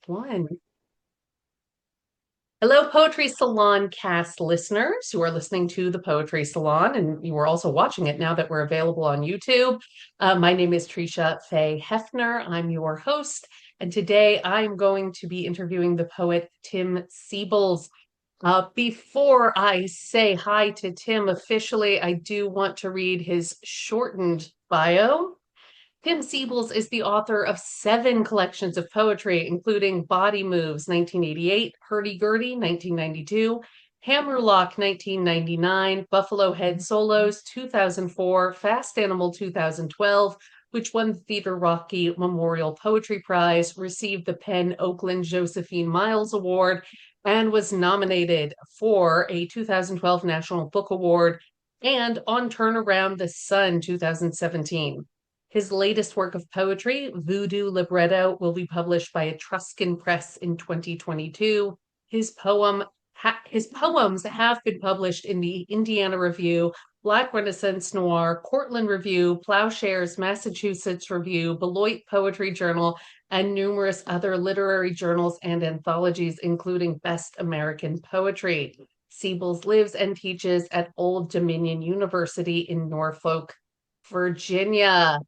One. Hello, Poetry Salon cast listeners who are listening to the Poetry Salon, and you are also watching it now that we're available on YouTube. My name is Tresha Faye Haefner. I'm your host, and today I'm going to be interviewing the poet Tim Seibles. Before I say hi to Tim officially, I do want to read his shortened bio. Tim Seibles is the author of 7 collections of poetry, including Body Moves, 1988, Hurdy-Gurdy, 1992, Hammerlock, 1999, Buffalo Head Solos, 2004, Fast Animal, 2012, which won the Theater Rocky Memorial Poetry Prize, received the PEN Oakland Josephine Miles Award, and was nominated for a 2012 National Book Award and on Turnaround the Sun 2017. His latest work of poetry, Voodoo Libretto, will be published by Etruscan Press in 2022. His poems have been published in the Indiana Review, Black Renaissance Noir, Cortland Review, Plowshares, Massachusetts Review, Beloit Poetry Journal, and numerous other literary journals and anthologies, including Best American Poetry. Seibles lives and teaches at Old Dominion University in Norfolk, Virginia.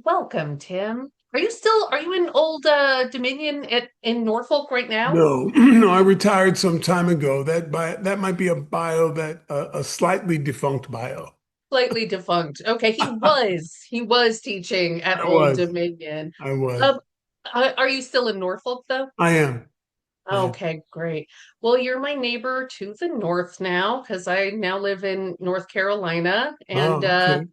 Welcome, Tim. Are you in Old Dominion in Norfolk right now? No, no, I retired some time ago. That might be a bio that a slightly defunct bio. Slightly defunct. Okay, he was teaching at I Old was, Dominion. I was, Um, are you still in Norfolk though? I am, I am. Okay, great. Well, you're my neighbor to the north now because I now live in North Carolina and Oh, okay.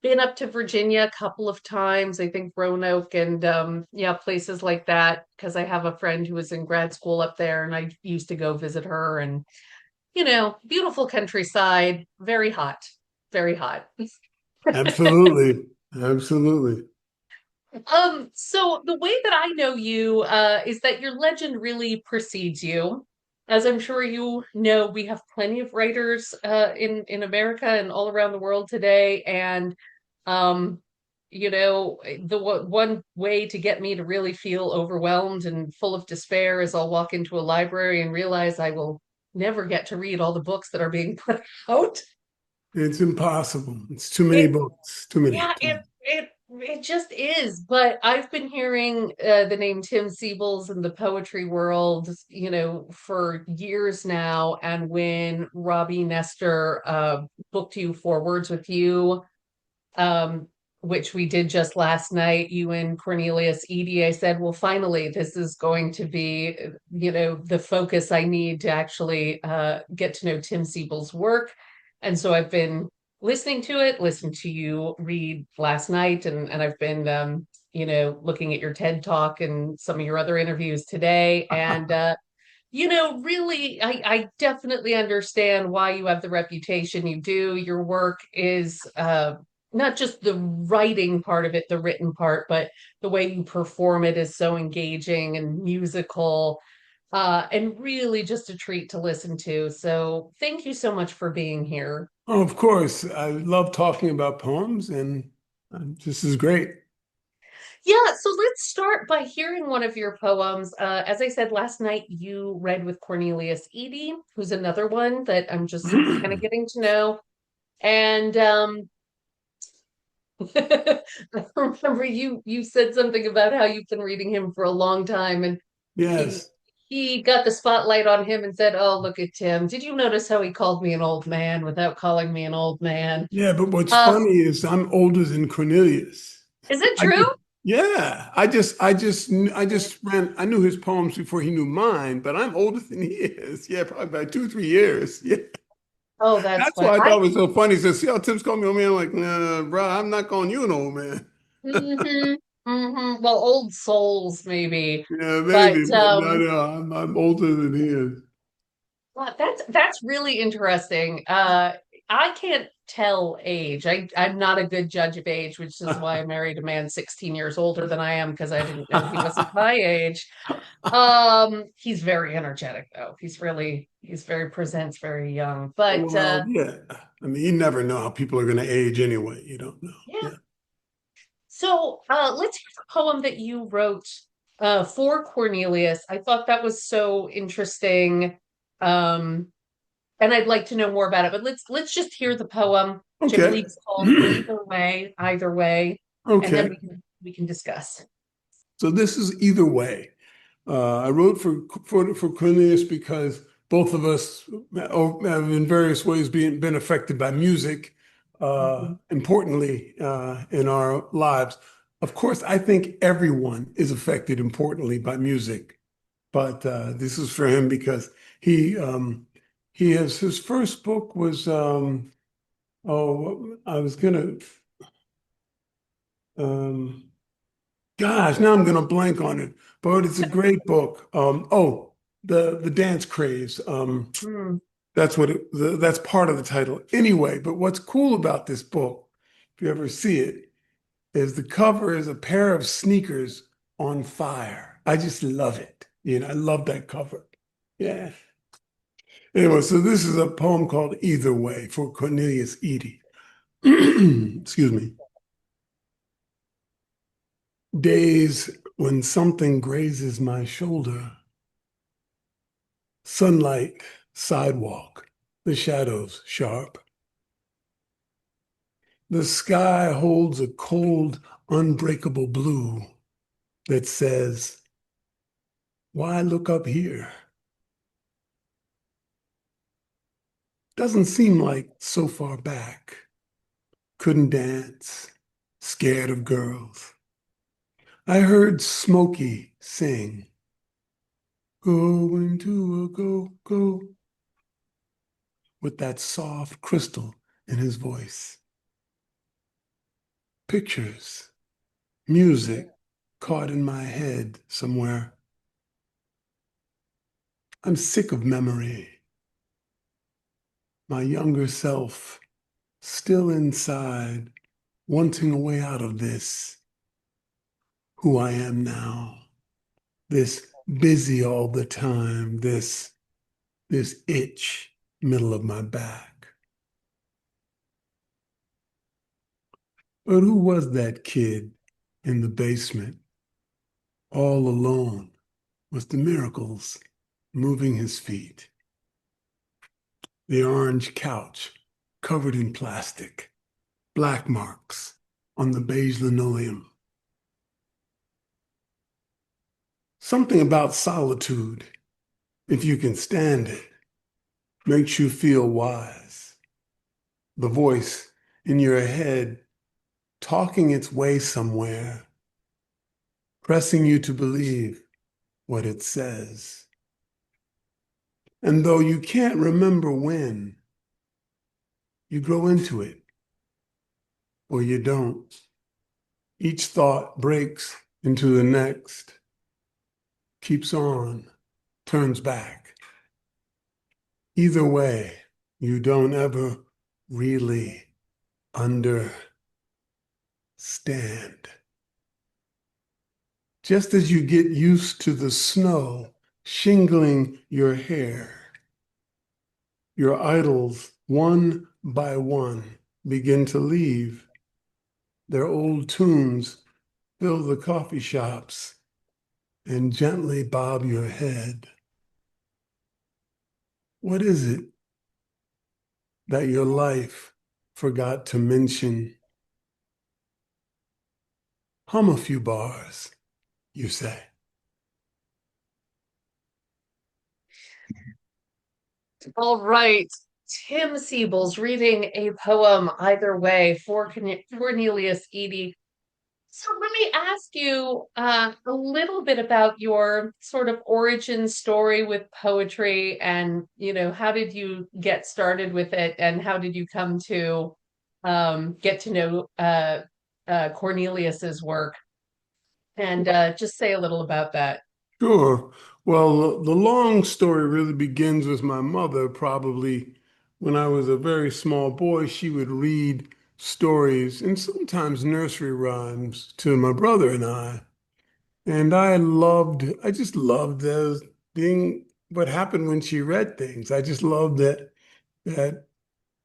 been up to Virginia a couple of times. I think Roanoke and yeah, places like that because I have a friend who was in grad school up there and I used to go visit her and beautiful countryside, very hot, very hot. Absolutely, absolutely. So the way that I know you is that your legend really precedes you. As I'm sure you know, we have plenty of writers in America and all around the world today, and um, one way to get me to really feel overwhelmed and full of despair is I'll walk into a library and realize I will never get to read all the books that are being put out. It's impossible. It's too many It books, too many. Yeah, it just is. But I've been hearing the name Tim Seibles in the poetry world, for years now. And when Robbie Nestor booked you for Words with You, um, which we did just last night, you and Cornelius Eady, I said, well, finally, this is going to be, the focus I need to actually get to know Tim Seibles' work. And so I've been listening to it, listened to you read last night, and I've been, looking at your TED Talk and some of your other interviews today. And, really, I definitely understand why you have the reputation you do. Your work is not just the writing part of it, the written part, but the way you perform it is so engaging and musical, and really just a treat to listen to. So thank you so much for being here. Oh, of course, I love talking about poems, and this is great. Yeah, so let's start by hearing one of your poems. As I said last night, you read with Cornelius Eady, who's another one that I'm just kind of getting to know. And I remember you said something about how you've been reading him for a long time, and he Yes. he got the spotlight on him and said, "Oh, look at Tim. Did you notice how he called me an old man without calling me an old man?" Yeah, but what's Uh, funny is I'm older than Cornelius. is it I true? just, yeah, I just ran. I knew his poems before he knew mine, but I'm older than he is. Yeah, probably by 2, 3 years. Yeah, Oh, that's that's fun. why I thought it was so funny. He said, "See how Tim's calling me old man?" I'm like, nah, bro, I'm not calling you an old man. Well, old souls maybe, Yeah, but maybe, but no, no, I'm older than he is. well, that's really interesting. I can't tell age. I'm not a good judge of age, which is why I married a man 16 years older than I am because I didn't know he wasn't my age. He's very energetic though. He's very presents very young. But Well, yeah. I mean, you never know how people are going to age anyway. You don't know. yeah. Yeah. So let's hear the poem that you wrote For Cornelius. I thought that was so interesting. Um, and I'd like to know more about it, but let's just hear the poem, which I Okay. believe is called Either Way, and then Okay. we can discuss. So this is either way. I wrote for Cornelius because both of us have in various ways been affected by music, Mhm. importantly in our lives. Of course, I think everyone is affected importantly by music, but this is for him because he he has his first book was I was gonna um, gosh, now I'm gonna blank on it, but it's a great book. The Dance Craze. Hmm. That's part of the title. Anyway, but what's cool about this book, if you ever see it, is the cover is a pair of sneakers on fire. I just love it. I love that cover. Yeah. Anyway, so this is a poem called Either Way for Cornelius Eady. Excuse me. Days when something grazes my shoulder. Sunlight, sidewalk, the shadows sharp. The sky holds a cold, unbreakable blue that says, why look up here? Doesn't seem like so far back. Couldn't dance, scared of girls. I heard Smokey sing, going to a go-go, with that soft crystal in his voice. Pictures, music caught in my head somewhere. I'm sick of memory. My younger self still inside, wanting a way out of this, who I am now, this busy all the time, this itch middle of my back. But who was that kid in the basement, all alone with the miracles moving his feet? The orange couch covered in plastic, black marks on the beige linoleum. Something about solitude, if you can stand it, makes you feel wise. The voice in your head talking its way somewhere, pressing you to believe what it says. And though you can't remember when, you grow into it or you don't. Each thought breaks into the next, keeps on, turns back. Either way, you don't ever really understand. Just as you get used to the snow shingling your hair, your idols, one by one, begin to leave. Their old tunes fill the coffee shops and gently bob your head. What is it that your life forgot to mention? Hum a few bars, you say. All right. Tim Seibles reading a poem Either Way for Cornelius Eady. So let me ask you a little bit about your sort of origin story with poetry and, how did you get started with it and how did you come to get to know Cornelius's work? And just say a little about that. Sure. Well, the long story really begins with my mother. Probably when I was a very small boy, she would read stories and sometimes nursery rhymes to my brother and I. And I just loved those being what happened when she read things. I just loved that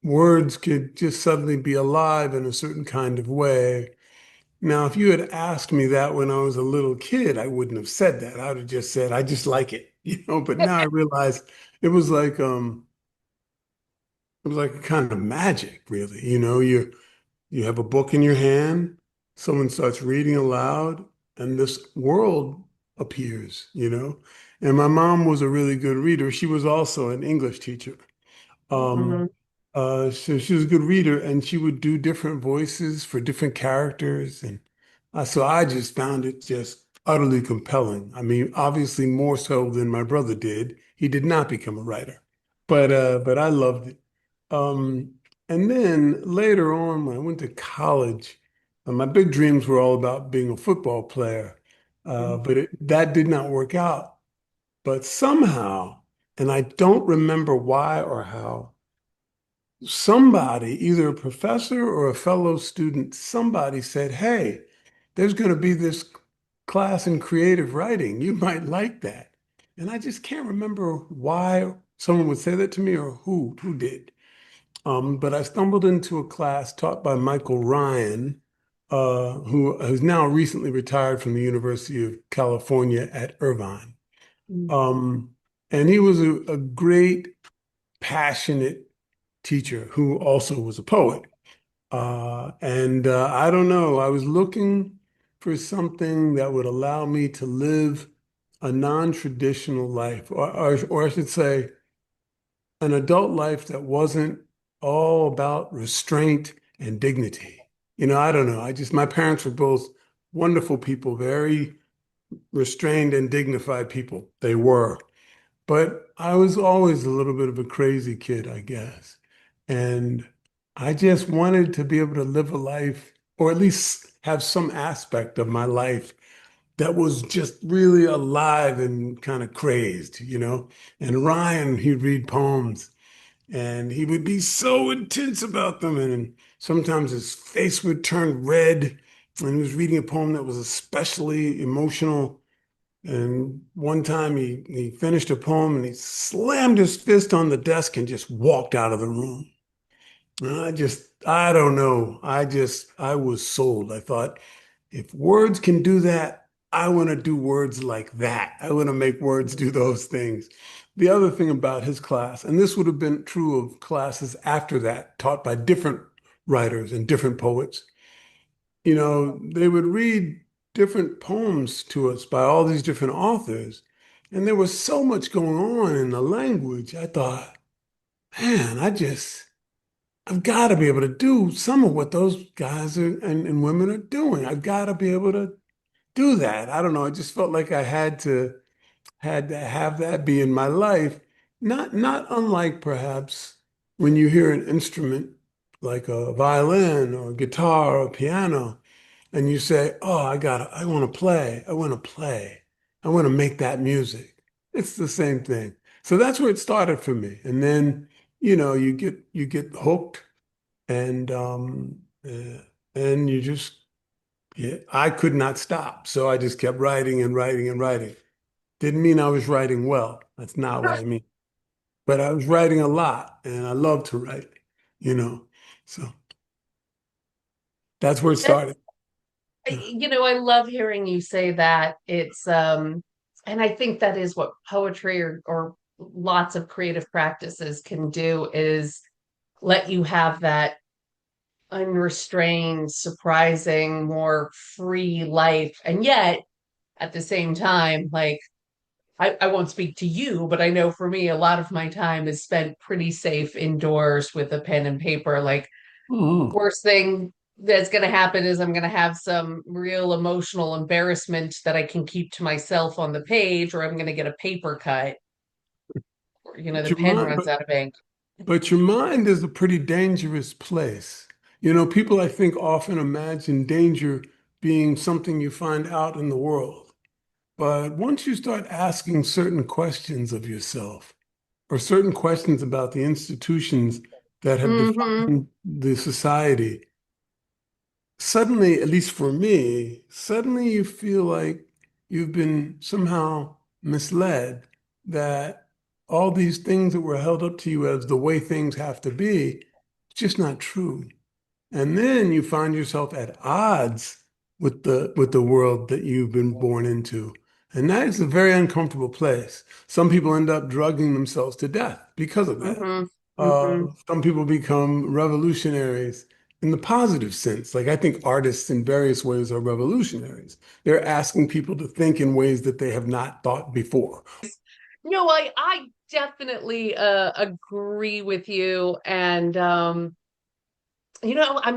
words could just suddenly be alive in a certain kind of way. Now, if you had asked me that when I was a little kid, I wouldn't have said that. I would have just said, I just like it, but now I realize it was it was like a kind of magic, really. You have a book in your hand, someone starts reading aloud, and this world appears. And my mom was a really good reader. She was also an English teacher. Um, Mhm. so she was a good reader, and she would do different voices for different characters, and so I just found it just utterly compelling. I mean, obviously more so than my brother did. He did not become a writer, but I loved it. Um, and then later on, when I went to college, my big dreams were all about being a football player, that did not work out. But somehow, and I don't remember why or how, somebody, either a professor or a fellow student, somebody said, "Hey, there's going to be this class in creative writing. You might like that." And I just can't remember why someone would say that to me or who did. But I stumbled into a class taught by Michael Ryan, who has now recently retired from the University of California at Irvine. Mhm. Um, and he was a great, passionate teacher who also was a poet. And I don't know, I was looking for something that would allow me to live a non-traditional life, or I should say, an adult life that wasn't all about restraint and dignity. I don't know. My parents were both wonderful people, very restrained and dignified people. They were. But I was always a little bit of a crazy kid, I guess. And I just wanted to be able to live a life, or at least have some aspect of my life that was just really alive and kind of crazed. And Ryan, he'd read poems and he would be so intense about them. And sometimes his face would turn red. And he was reading a poem that was especially emotional. And one time he finished a poem and he slammed his fist on the desk and just walked out of the room. And I don't know. I was sold. I thought, if words can do that, I want to do words like that. I want to make words do those things. The other thing about his class, and this would have been true of classes after that, taught by different writers and different poets, they would read different poems to us by all these different authors. And there was so much going on in the language. I thought, man, I've got to be able to do some of what those guys and women are doing. I've got to be able to do that. I don't know. I just felt like I had to have that be in my life. Not unlike perhaps when you hear an instrument like a violin or a guitar or a piano and you say, "Oh, I want to play. I want to play. I want to make that music." It's the same thing. So that's where it started for me. And then, you get hooked and you just yeah, I could not stop. So I just kept writing and writing and writing. Didn't mean I was writing well. That's not what I mean. But I was writing a lot and I love to write, you know. So that's where it started. Yeah. I love hearing you say that. And I think that is what poetry or lots of creative practices can do is let you have that unrestrained, surprising, more free life. And yet, at the same time, like I won't speak to you, but I know for me, a lot of my time is spent pretty safe indoors with a pen and paper. Like, Mhm. worst thing that's going to happen is I'm going to have some real emotional embarrassment that I can keep to myself on the page, or I'm going to get a paper cut, or, But the your pen mind, runs out of ink. but your mind is a pretty dangerous place. People I think often imagine danger being something you find out in the world. But once you start asking certain questions of yourself, or certain questions about the institutions that have Hmm. defined the society, suddenly, at least for me, suddenly you feel like you've been somehow misled, that all these things that were held up to you as the way things have to be, it's just not true. And then you find yourself at odds. with the world that you've been born into. And that is a very uncomfortable place. Some people end up drugging themselves to death because of that. Hmm. Hmm. Some people become revolutionaries in the positive sense. Like I think artists in various ways are revolutionaries. They're asking people to think in ways that they have not thought before. No, I definitely agree with you. And I'm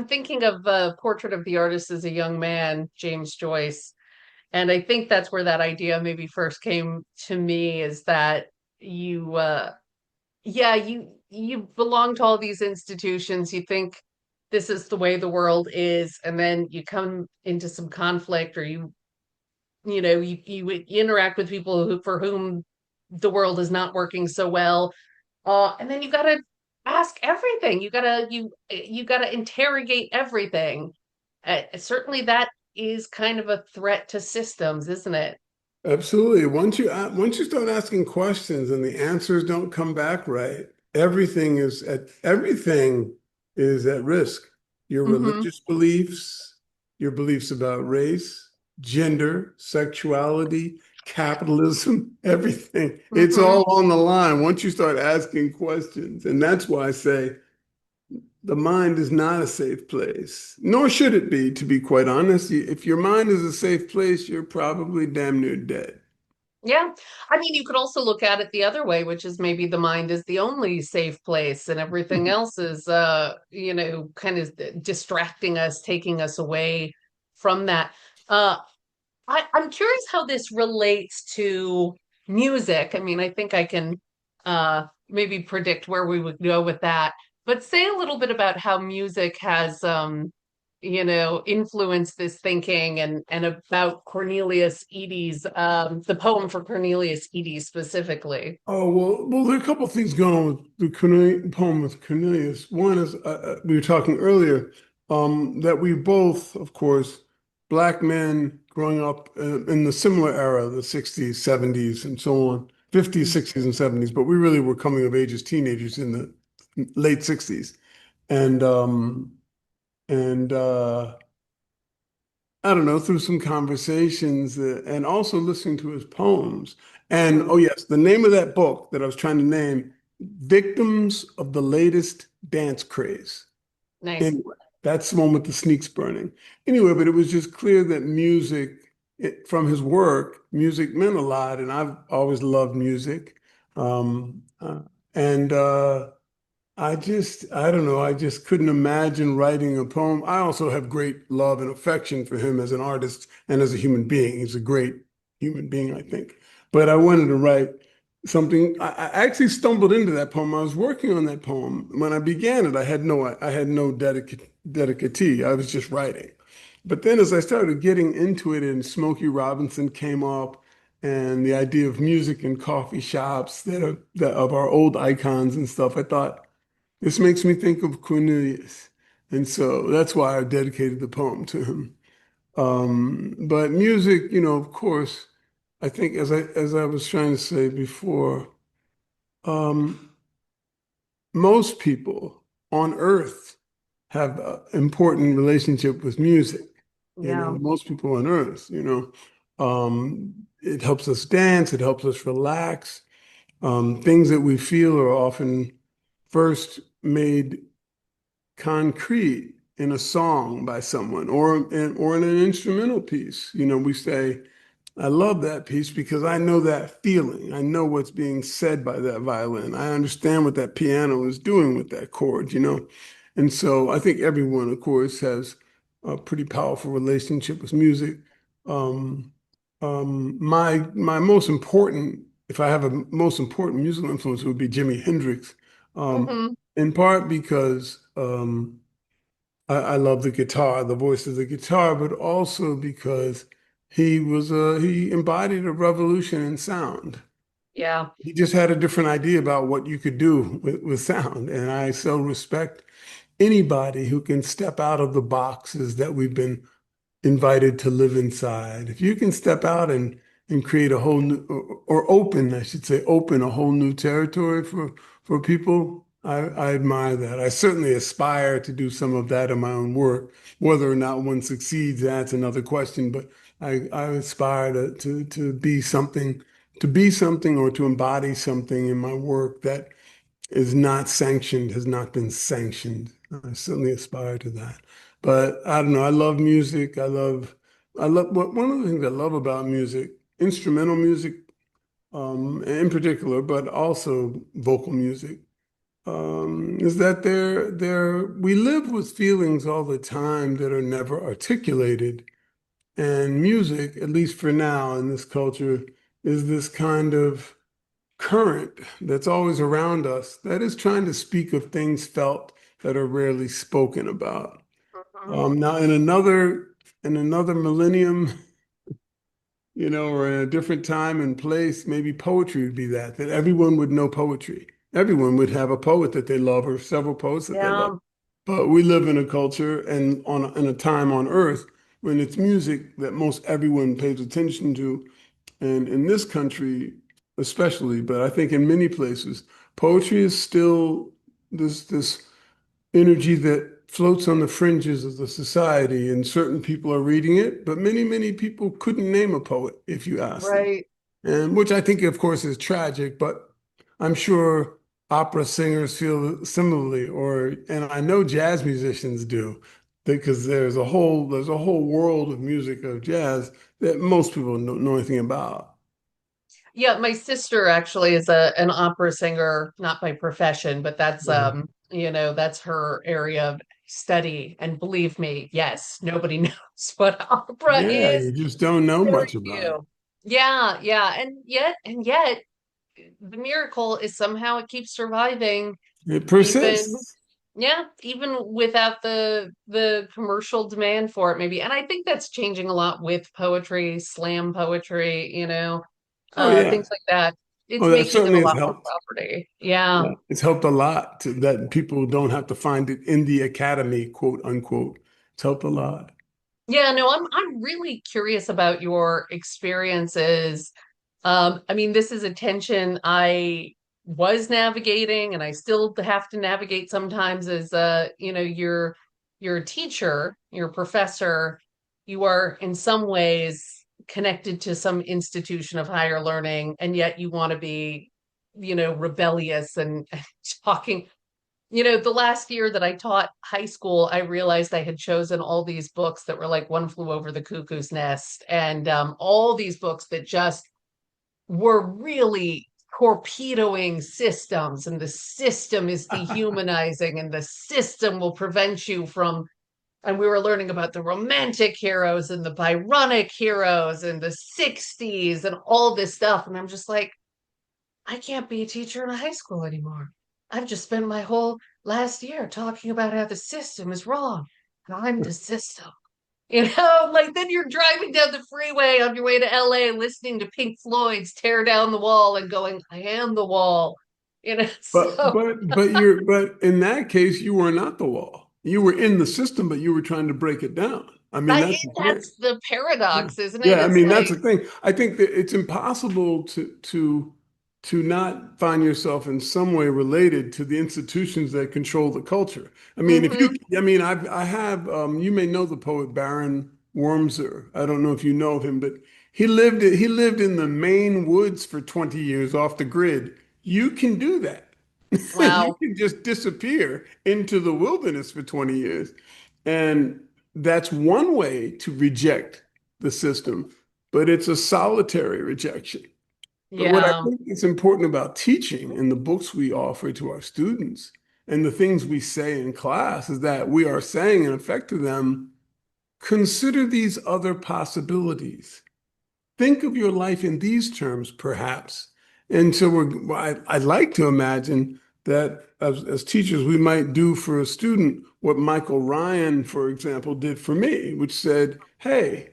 thinking of Portrait of the Artist as a Young Man, James Joyce. And I think that's where that idea maybe first came to me, is that you yeah, you belong to all these institutions. You think this is the way the world is, and then you come into some conflict, or you interact with people for whom the world is not working so well. And then you got to ask everything. You got to interrogate everything. Certainly that is kind of a threat to systems, isn't it? Absolutely. Once you start asking questions and the answers don't come back right, everything is at risk. Your Hmm. religious beliefs, your beliefs about race, gender, sexuality, capitalism, everything. It's Hmm. all on the line once you start asking questions. And that's why I say the mind is not a safe place, nor should it be, to be quite honest. If your mind is a safe place, you're probably damn near dead. Yeah. I mean, you could also look at it the other way, which is maybe the mind is the only safe place and everything else is kind of distracting us, taking us away from that. Uh I'm curious how this relates to music. I mean, I think I can maybe predict where we would go with that. But say a little bit about how music has influenced this thinking, and about Cornelius Eady's the poem for Cornelius Eady specifically. Oh, well, there are a couple of things going on with the poem with Cornelius. One is we were talking earlier that we both, of course, black men growing up in the similar era, the 60s, 70s, and so on, 50s, 60s, and 70s, but we really were coming of age as teenagers in the late 60s. And and I don't know, through some conversations and also listening to his poems. And Mhm. oh, yes, the name of that book that I was trying to name, Victims of the Latest Dance Craze. Nice. Anyway, that's the one with the sneaks burning. Anyway, but it was just clear that from his work, music meant a lot. And I've always loved music. Um, uh, and I don't know, I just couldn't imagine writing a poem. I also have great love and affection for him as an artist and as a human being. He's a great human being, I think. But I wanted to write something. I actually stumbled into that poem. I was working on that poem. When I began it, I had no dedicatee. I was just writing. But then as I started getting into it and Smokey Robinson came up and the idea of music in coffee shops that of our old icons and stuff, I thought, this makes me think of Cornelius. And so that's why I dedicated the poem to him. But music, of course, I think as I was trying to say before, um, most people on earth have an important relationship with music. Yeah. Most people on earth, it helps us dance, it helps us relax. Things that we feel are often first made concrete in a song by someone or in an instrumental piece. We say, I love that piece because I know that feeling. I know what's being said by that violin. I understand what that piano is doing with that chord. And so I think everyone, of course, has a pretty powerful relationship with music. Um, my most important, if I have a most important musical influence, it would be Jimi Hendrix. Hmm. In part because I love the guitar, the voice of the guitar, but also because he embodied a revolution in sound. Yeah. He just had a different idea about what you could do with sound. And I so respect anybody who can step out of the boxes that we've been invited to live inside. If you can step out and create a whole new, or open, I should say, open a whole new territory for people, I admire that. I certainly aspire to do some of that in my own work. Whether or not one succeeds, that's another question. But I aspire to be something, or to embody something in my work that is not sanctioned, has not been sanctioned. I certainly aspire to that. But I don't know. I love music. One of the things I love about music, instrumental music, in particular, but also vocal music, is that we live with feelings all the time that are never articulated. And music, at least for now in this culture, is this kind of current that's always around us that is trying to speak of things felt that are rarely spoken about. Mhm. Now, in another millennium, or in a different time and place, maybe poetry would be that everyone would know poetry. Everyone would have a poet that they love or several poets that they love. Yeah. But we live in a culture and in a time on earth when it's music that most everyone pays attention to. And in this country, especially, but I think in many places, poetry is still this energy that floats on the fringes of the society, and certain people are reading it, but many people couldn't name a poet if you asked them. Right. And which I think, of course, is tragic, but I'm sure opera singers feel similarly, and I know jazz musicians do, because there's a whole world of music of jazz that most people don't know anything about. Yeah, my sister actually is an opera singer, not by profession, but that's Uh-huh. that's her area of study. And believe me, yes, nobody knows what opera Yeah, is. you just don't know Very much about it. few. Yeah, yeah. And yet the miracle is somehow it keeps surviving It even persists. yeah, even without the commercial demand for it maybe. And I think that's changing a lot with poetry, slam poetry, Oh yeah. things like that. Oh, It's that making it a certainly has lot more helped. property. Yeah. Yeah, it's helped a lot that people don't have to find it in the academy, quote unquote. It's helped a lot. Yeah, no, I'm really curious about your experiences. I mean, this is a tension I was navigating and I still have to navigate sometimes as you're a teacher, you're a professor, you are in some ways connected to some institution of higher learning, and yet you want to be, rebellious and talking the last year that I taught high school, I realized I had chosen all these books that were like One Flew Over the Cuckoo's Nest and all these books that just were really torpedoing systems, and the system is dehumanizing, and the system will prevent you from. And we were learning about the romantic heroes and the Byronic heroes and the 60s and all this stuff. And I'm just like, I can't be a teacher in a high school anymore. I've just spent my whole last year talking about how the system is wrong. And I'm the system. Like then you're driving down the freeway on your way to LA listening to Pink Floyd's Tear Down the Wall and going, I am the wall. So But in that case, you were not the wall. You were in the system, but you were trying to break it down. I mean, I, that's the point. that's the Yeah. paradox, isn't it? Yeah, I It's mean that's like, the thing. I think that it's impossible to not find yourself in some way related to the institutions that control the culture. I mean, mm-hmm. I have you may know the poet Baron Wormser. I don't know if you know of him, but he lived in the Maine woods for 20 years off the grid. You can do that. You Wow. can just disappear into the wilderness for 20 years. And that's one way to reject the system, but it's a solitary rejection. But what I Yeah. think is important about teaching and the books we offer to our students and the things we say in class is that we are saying, in effect, to them, consider these other possibilities. Think of your life in these terms, perhaps. And so I'd like to imagine that as teachers, we might do for a student what Michael Ryan, for example, did for me, which said, hey,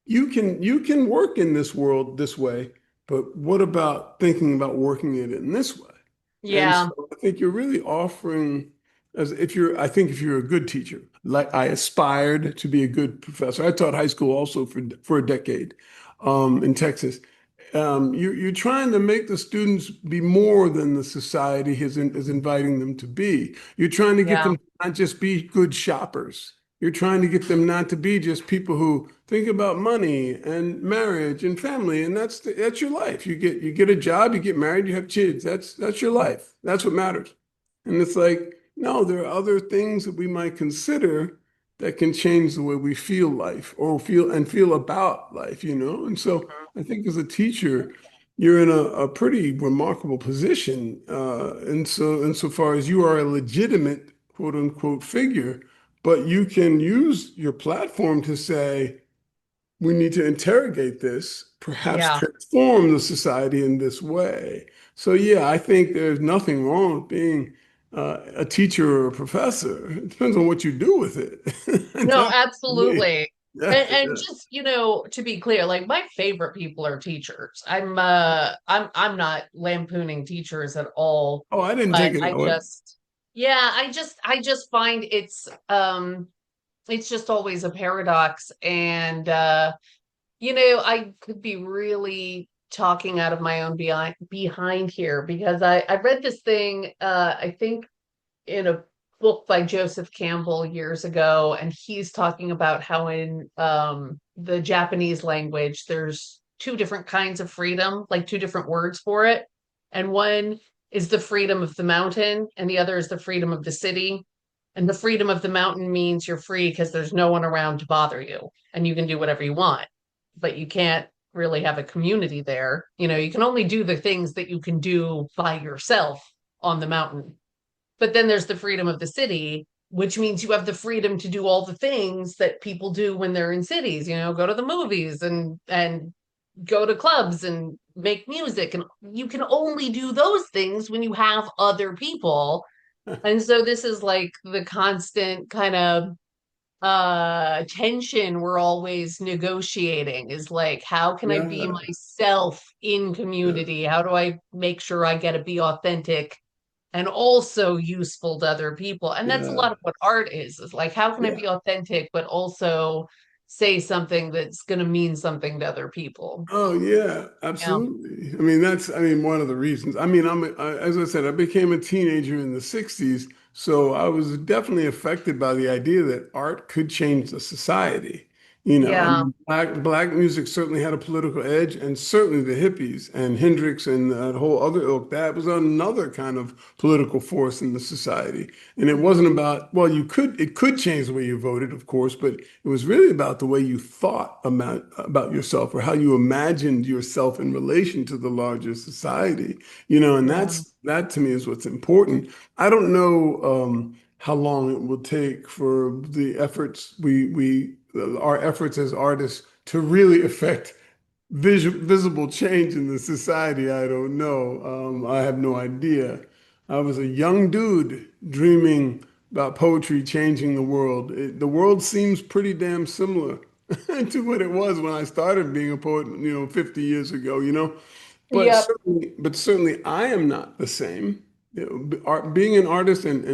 you can work in this world this way, but what about thinking about working it in this way? And Yeah. so I think you're really offering, I think if you're a good teacher, like I aspired to be a good professor. I taught high school also for a decade in Texas. you're trying to make the students be more than the society is inviting them to be. You're trying to get Yeah. them to not just be good shoppers. You're trying to get them not to be just people who think about money and marriage and family, and that's your life. You get a job, you get married, you have kids. That's your life. That's what matters. And it's like, no, there are other things that we might consider that can change the way we feel life or feel about life, you know? And so I think as a teacher, you're in a pretty remarkable position. And so insofar as you are a legitimate quote unquote figure, but you can use your platform to say, we need to interrogate this, perhaps Yeah. transform the society in this way. So, yeah, I think there's nothing wrong with being a teacher or a professor. It depends on what you do with it. No, That's me. absolutely. Yeah, And yeah. just, to be clear, like my favorite people are teachers. I'm not lampooning teachers at all, Oh, I didn't but take it that way. I just find it's just always a paradox. And I could be really talking out of my own behind here because I read this thing I think in a book by Joseph Campbell years ago, and he's talking about how in the Japanese language, there's two different kinds of freedom, like two different words for it. And one is the freedom of the mountain, and the other is the freedom of the city. And the freedom of the mountain means you're free because there's no one around to bother you, and you can do whatever you want, but you can't really have a community there. You can only do the things that you can do by yourself on the mountain. But then there's the freedom of the city, which means you have the freedom to do all the things that people do when they're in cities, go to the movies and go to clubs and make music. And you can only do those things when you have other people. And so this is like the constant kind of tension we're always negotiating is like, how can I be Yeah, myself in yeah, community? How do I make sure I get to be authentic and also useful to other people? And that's a yeah, lot of what art is like, how can I yeah. be authentic but also say something that's going to mean something to other people? Oh yeah, Yeah. absolutely. I mean, one of the reasons. As I said, I became a teenager in the 60s, so I was definitely affected by the idea that art could change the society. Yeah. Black music certainly had a political edge, and certainly the hippies and Hendrix and that whole other ilk, that was another kind of political force in the society. And it wasn't about, well, it could change the way you voted, of course, but it was really about the way you thought about yourself or how you imagined yourself in relation to the larger society, and Yeah. that to me is what's important. I don't know how long it will take for the efforts our efforts as artists to really affect visible change in the society. I don't know. I have no idea. I was a young dude dreaming about poetry changing the world. The world seems pretty damn similar to what it was when I started being a poet, 50 years ago. Yep. But certainly I am not the same. Being an artist and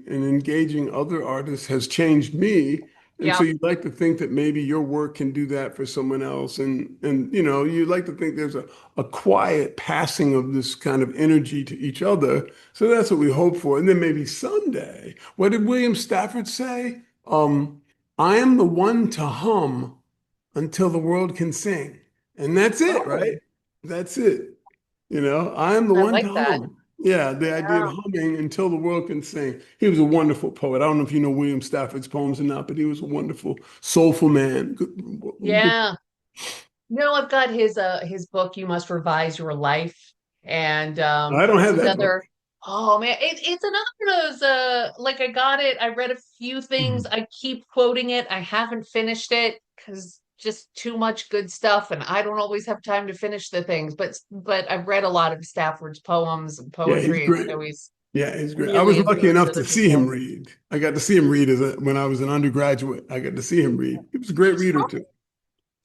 engaging other artists has changed me. And so Yep. you'd like to think that maybe your work can do that for someone else. And you'd like to think there's a quiet passing of this kind of energy to each other. So that's what we hope for. And then maybe someday, what did William Stafford say? I am the one to hum until the world can sing. And that's it, right? Oh, That's it. I am the I one like to that. hum. Yeah, the idea of Yeah. humming until the world can sing. He was a wonderful poet. I don't know if you know William Stafford's poems or not, but he was a wonderful, soulful man. Good. Yeah. No, I've got his book, You Must Revise Your Life. And I don't it's have that another, book. oh man, it's another one of those like I got it, I read a few things, Mhm. I keep quoting it. I haven't finished it because just too much good stuff, and I don't always have time to finish the things. But I've read a lot of Stafford's poems and Yeah, he's poetry, and I great. always Yeah, he's great. I was really lucky influenced enough to other see him people. read. I got to see him read when I was an undergraduate. I got to see him read. He was a great He's reader from too.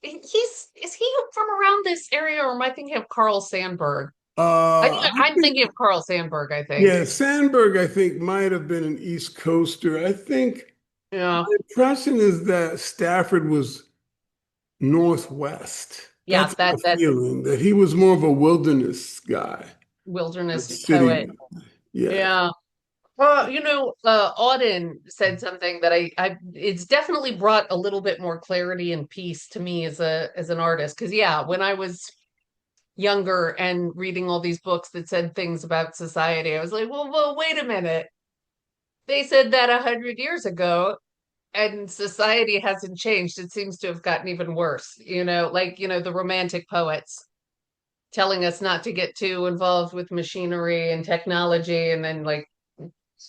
he's is he from around this area, or am I thinking of Carl Sandburg? I I'm think thinking of Carl Sandburg, I think. Yeah, Sandberg, I think, might have been an East Coaster. I think Yeah. my impression is that Stafford was Northwest. Yeah, That's my feeling, that he was more of a wilderness guy, a wilderness city poet. guy. Yeah. Yeah. Auden said something that it's definitely brought a little bit more clarity and peace to me as an artist. Because yeah, when I was younger and reading all these books that said things about society, I was like, well, wait a minute. They said that 100 years ago, and society hasn't changed. It seems to have gotten even worse. Like the Romantic poets telling us not to get too involved with machinery and technology, and then like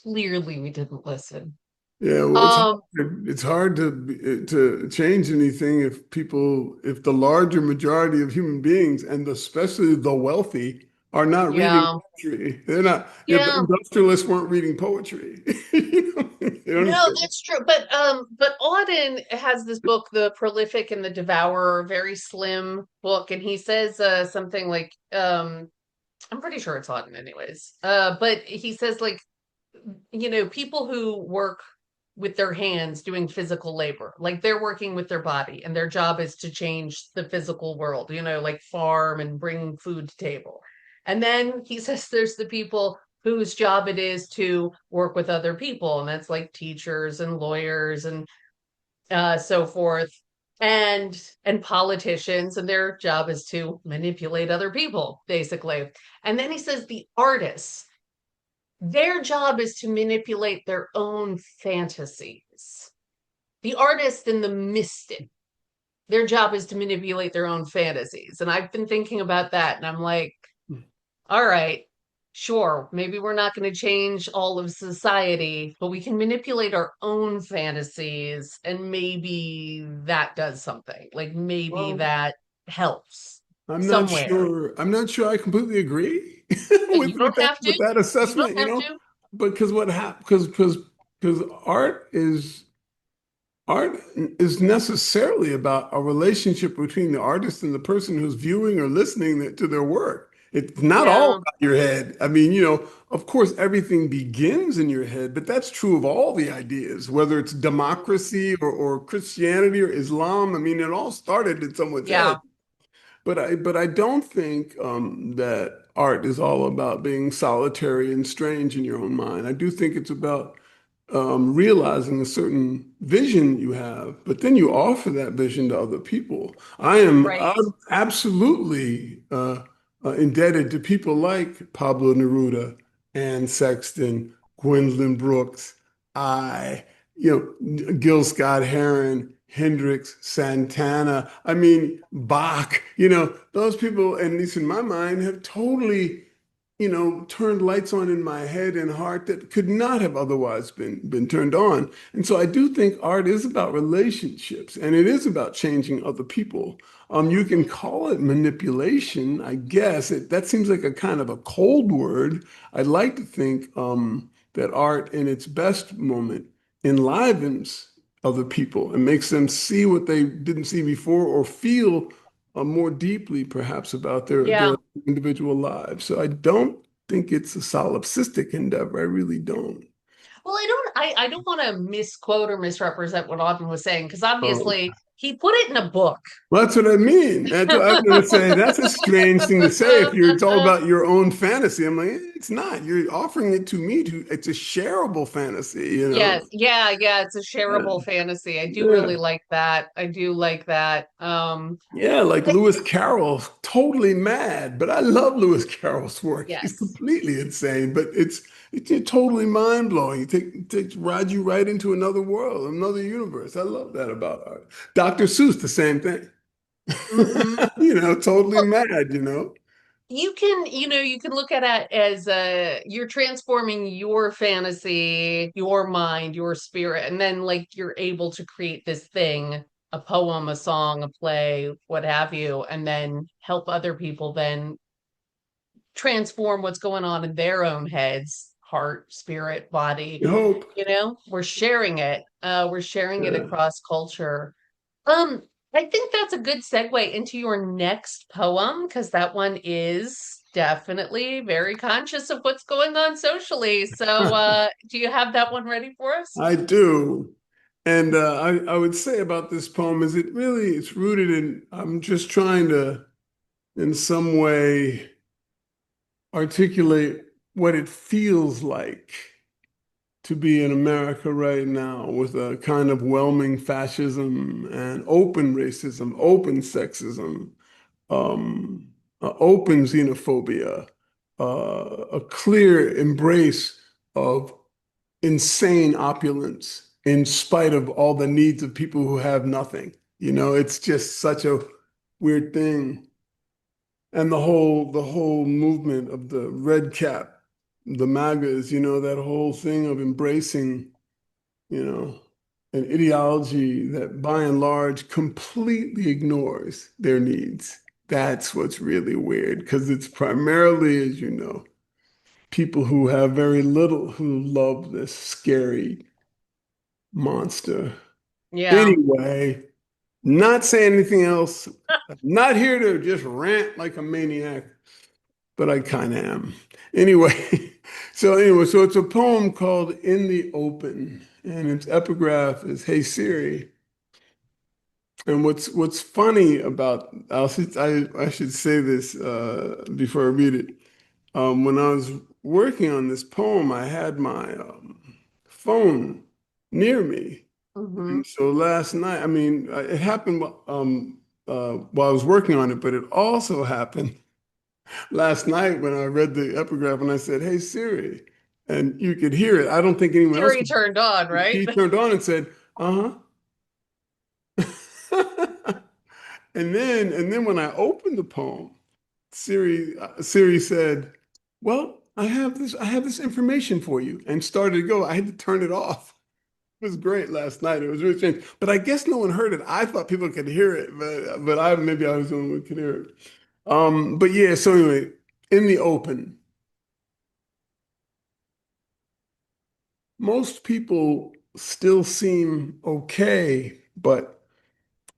clearly we didn't listen. Yeah, well, Um, it's hard to change anything if the larger majority of human beings, and especially the wealthy, are not reading yeah, poetry. They're not. If the yeah. industrialists weren't reading poetry, they don't No, care. that's true. But Auden has this book, The Prolific and the Devourer, very slim book, and he says something like, I'm pretty sure it's Auden anyways. But he says like, people who work with their hands doing physical labor, like they're working with their body, and their job is to change the physical world, like farm and bring food to table. And then he says there's the people whose job it is to work with other people, and that's like teachers and lawyers and so forth, and politicians, and their job is to manipulate other people, basically. And then he says the artists, their job is to manipulate their own fantasies. The artist and the mystic, their job is to manipulate their own fantasies. And I've been thinking about that, and I'm like, all right, sure, maybe we're not going to change all of society, but we can manipulate our own fantasies, and maybe that does something. Like maybe Well, that helps I'm not somewhere. sure. I'm not sure I completely agree You with don't that have with to. that You don't assessment, have to. because what happened because art is necessarily about a relationship between the artist and the person who's viewing or listening to their work. It's not all Yeah. about your head. I mean, of course, everything begins in your head, but that's true of all the ideas, whether it's democracy or Christianity or Islam. I mean, it all started in someone's head. Yeah. But I don't think that art is all about being solitary and strange in your own mind. I do think it's about realizing a certain vision you have, but then you offer that vision to other people. Right. I'm absolutely indebted to people like Pablo Neruda, Anne Sexton, Gwendolyn Brooks, I, Gil Scott Heron, Hendrix, Santana. I mean, Bach. Those people, at least in my mind, have totally turned lights on in my head and heart that could not have otherwise been turned on. And so I do think art is about relationships, and it is about changing other people. You can call it manipulation, I guess. That seems like a kind of a cold word. I'd like to think that art in its best moment enlivens other people and makes them see what they didn't see before, or feel more deeply, perhaps, about their Yeah. individual lives. So I don't think it's a solipsistic endeavor. I really don't. Well, I don't want to misquote or misrepresent what Auden was saying, because Oh, obviously he put it in a book. well, that's what I mean. That's what I'm going to say. That's a strange thing to say if it's all about your own fantasy. I'm like, it's not. You're offering it to me it's a shareable fantasy. Yes, yeah, it's a Yeah. shareable fantasy. I do Yeah. really like that. I do like that. Yeah, like Lewis Carroll, totally mad, but I love Lewis Carroll's work. He's Yes. completely insane, but it's totally mind blowing. It rides you right into another world, another universe. I love that about art. Dr. Seuss, the same thing. Hmm. Totally mad. You can look at it as you're transforming your fantasy, your mind, your spirit, and then like you're able to create this thing, a poem, a song, a play, what have you, and then help other people then transform what's going on in their own heads, heart, spirit, body. You hope. We're sharing it. We're sharing it Yeah. across culture. Um, I think that's a good segue into your next poem, because that one is definitely very conscious of what's going on socially. So, do you have that one ready for us? I do. And I would say about this poem is it's rooted in, I'm just trying to, in some way, articulate what it feels like to be in America right now with a kind of whelming fascism and open racism, open sexism, um, open xenophobia, a clear embrace of insane opulence in spite of all the needs of people who have nothing. It's just such a weird thing. And the whole movement of the red cap, the MAGAs, that whole thing of embracing, you know, an ideology that by and large completely ignores their needs. That's what's really weird because it's primarily, as you know, people who have very little who love this scary monster. Yeah. Anyway, not saying anything else. Not here to just rant like a maniac, but I kind of am. Anyway, so it's a poem called In the Open, and its epigraph is Hey Siri. And what's funny about I should say this before I read it. When I was working on this poem, I had my phone near me. Hmm. And so last night, I mean, it happened while I was working on it, but it also happened last night when I read the epigraph and I said, "Hey Siri," and you could hear it. I don't think anyone else Siri could. turned on, right? She turned on and said, "Uh-huh." And then when I opened the poem, Siri said, "Well, I have this information for you," and started to go. I had to turn it off. It was great last night. It was really strange, but I guess no one heard it. I thought people could hear it, but I maybe I was the only one who could hear it. But yeah. So anyway, in the open, most people still seem okay, but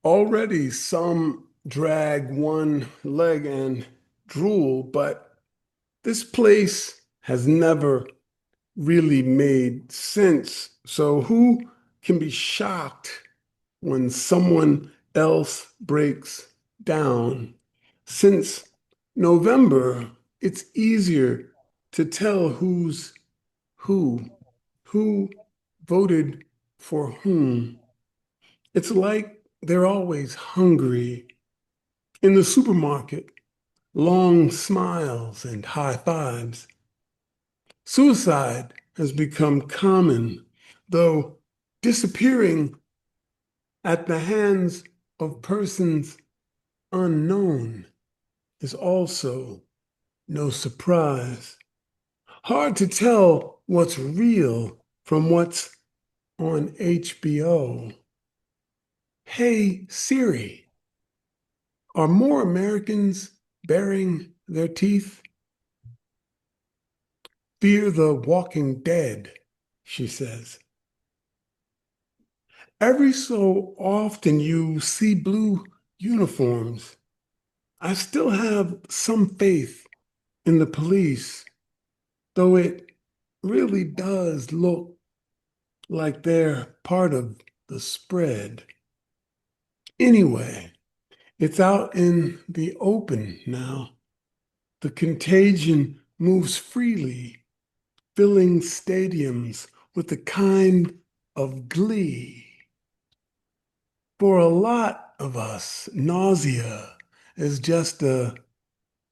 already some drag one leg and drool. But this place has never really made sense. So who can be shocked when someone else breaks down? Since November, it's easier to tell who, who voted for whom. It's like they're always hungry. In the supermarket, long smiles and high fives. Suicide has become common, though disappearing at the hands of persons unknown is also no surprise. Hard to tell what's real from what's on HBO. Hey Siri, are more Americans baring their teeth? Fear the walking dead, she says. Every so often you see blue uniforms. I still have some faith in the police, though it really does look like they're part of the spread. Anyway, it's out in the open now. The contagion moves freely, filling stadiums with a kind of glee. For a lot of us, nausea is just a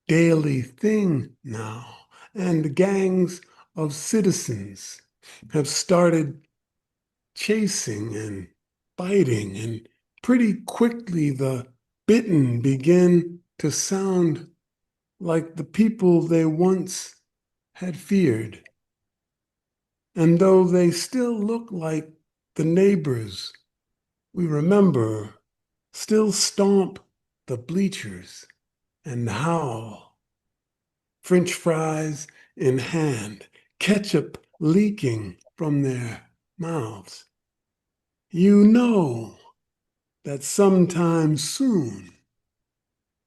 daily thing now, and gangs of citizens have started chasing and biting, and pretty quickly the bitten begin to sound like the people they once had feared. And though they still look like the neighbors we remember, still stomp the bleachers and howl, French fries in hand, ketchup leaking from their mouths. You know that sometime soon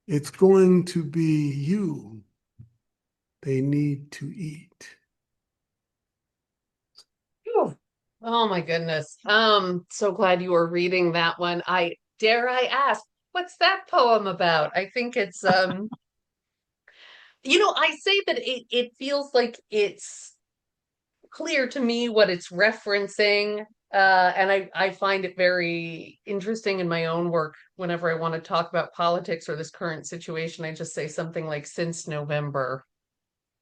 it's going to be you they need to eat. Phew. Oh my goodness. So glad you were reading that one. I ask, what's that poem about? I think it's I say that it feels like it's clear to me what it's referencing. And I find it very interesting in my own work. Whenever I want to talk about politics or this current situation, I just say something like since November,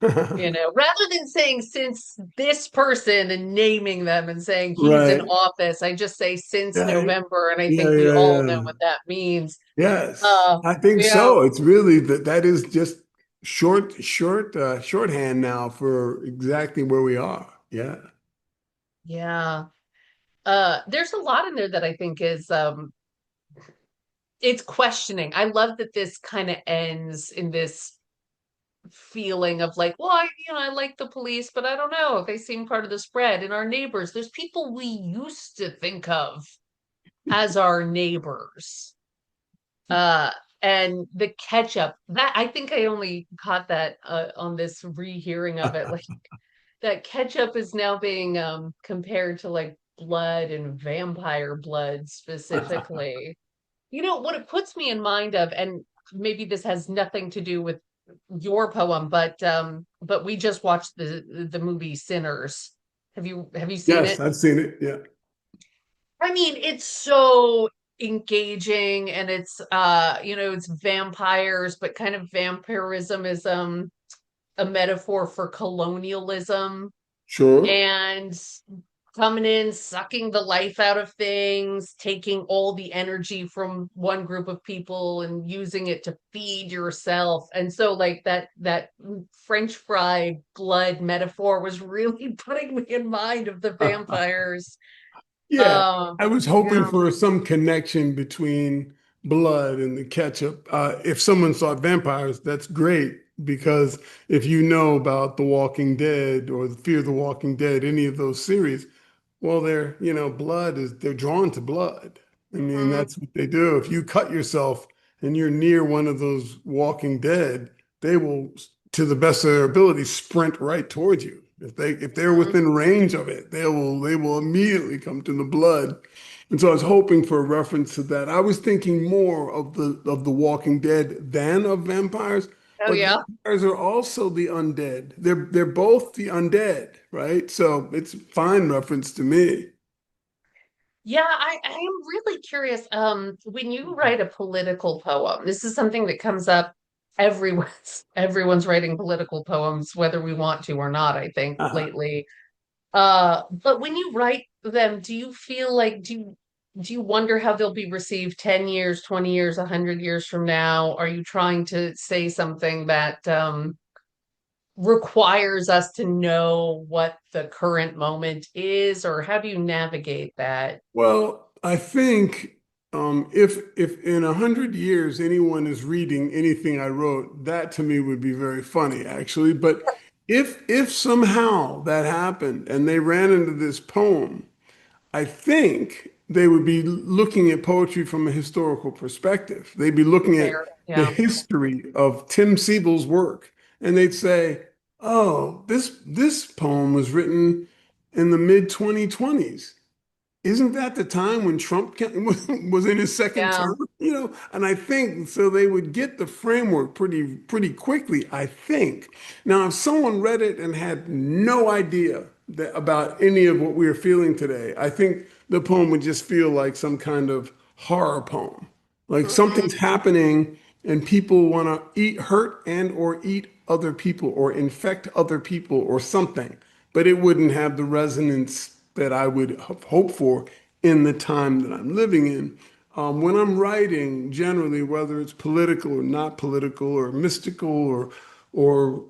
rather than saying since this person and naming them and saying he's in Right. office, I just say since Yeah, November. And I yeah, think we yeah, all know yeah. what that means. Yes, Uh, I think yeah, so. It's really that is just shorthand now for exactly where we are. Yeah. yeah. There's a lot in there that I think is it's questioning. I love that this kind of ends in this feeling of like, well, I like the police, but I don't know. They seem part of the spread. And our neighbors, there's people we used to think of as our neighbors. Uh, and the ketchup, that I think I only caught that on this rehearing of it. Like that ketchup is now being compared to like blood and vampire blood specifically. What it puts me in mind of, and maybe this has nothing to do with your poem, but we just watched the movie Sinners. Have you seen Yes, it? I've seen it. Yeah. I mean, it's so engaging and it's vampires, but kind of vampirism is a metaphor for colonialism Sure. and coming in, sucking the life out of things, taking all the energy from one group of people and using it to feed yourself. And so like that French fry blood metaphor was really putting me in mind of the vampires. Yeah, I was hoping Yeah. for some connection between blood and the ketchup. If someone saw vampires, that's great because if you know about The Walking Dead or the Fear the Walking Dead, any of those series, well, blood they're drawn to blood. I mean, Mhm. that's what they do. If you cut yourself and you're near one of those Walking Dead, they will, to the best of their ability, sprint right towards you. If they're Mhm. within range of it, they will immediately come to the blood. And so I was hoping for a reference to that. I was thinking more of the Walking Dead than of vampires, Oh but yeah. vampires are also the undead. They're both the undead, right? So it's fine reference to me. Yeah, I am really curious. When you write a political poem, this is something that comes up everyone's writing political poems, whether we want to or not, I think, Uh-huh. lately. But when you write them, do you feel like do you wonder how they'll be received 10 years, 20 years, 100 years from now? Are you trying to say something that requires us to know what the current moment is, or how do you navigate that? Well, I think if in 100 years anyone is reading anything I wrote, that to me would be very funny, actually. But if somehow that happened and they ran into this poem, I think they would be looking at poetry from a historical perspective. They'd be looking at Fair. the Yeah. history of Tim Seibles' work, and they'd say, "Oh, this poem was written in the mid 2020s. Isn't that the time when Trump was in his second Yeah. term? And I think so they would get the framework pretty quickly, I think. Now, if someone read it and had no idea about any of what we are feeling today, I think the poem would just feel like some kind of horror poem. Like something's Mhm. happening and people want to hurt and or eat other people or infect other people or something, but it wouldn't have the resonance that I would hope for in the time that I'm living in. When I'm writing, generally, whether it's political or not political or mystical or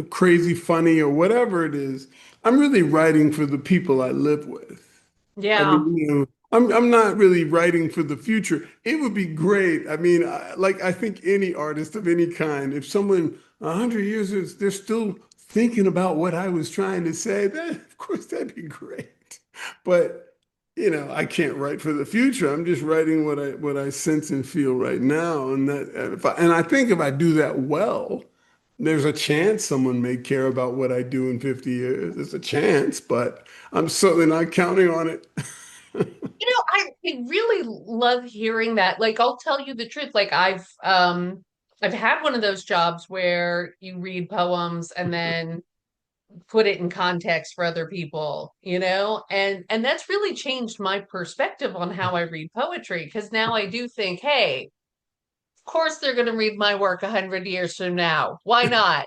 crazy funny or whatever it is, I'm really writing for the people I live with. I Yeah. mean, I'm not really writing for the future. It would be great. I mean, I think any artist of any kind, if someone 100 years they're still thinking about what I was trying to say, then of course that'd be great. But I can't write for the future. I'm just writing what I sense and feel right now, and I think if I do that well, there's a chance someone may care about what I do in 50 years. There's a chance, but I'm certainly not counting on it. I really love hearing that. Like, I'll tell you the truth. Like, I've had one of those jobs where you read poems and then put it in context for other people, and that's really changed my perspective on how I read poetry because now I do think, hey, of course they're going to read my work 100 years from now. Why not?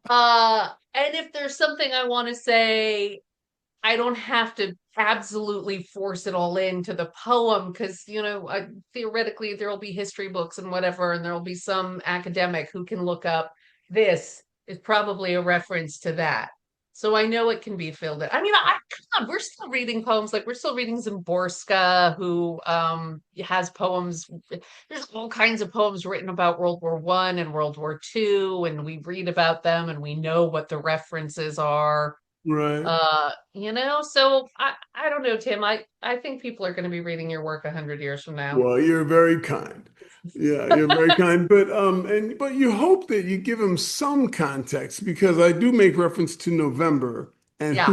And if there's something I want to say, I don't have to absolutely force it all into the poem because, theoretically there will be history books and whatever, and there will be some academic who can look up this is probably a reference to that. So I know it can be filled in. I mean, come on, we're still reading poems. Like we're still reading Zimborska, who has poems. There's all kinds of poems written about World War I and World War II, and we read about them and we know what the references are. Right. So I don't know, Tim. I think people are going to be reading your work 100 years from now. Well, you're very kind. Yeah, you're very kind. But you hope that you give them some context because I do make reference to November Yeah,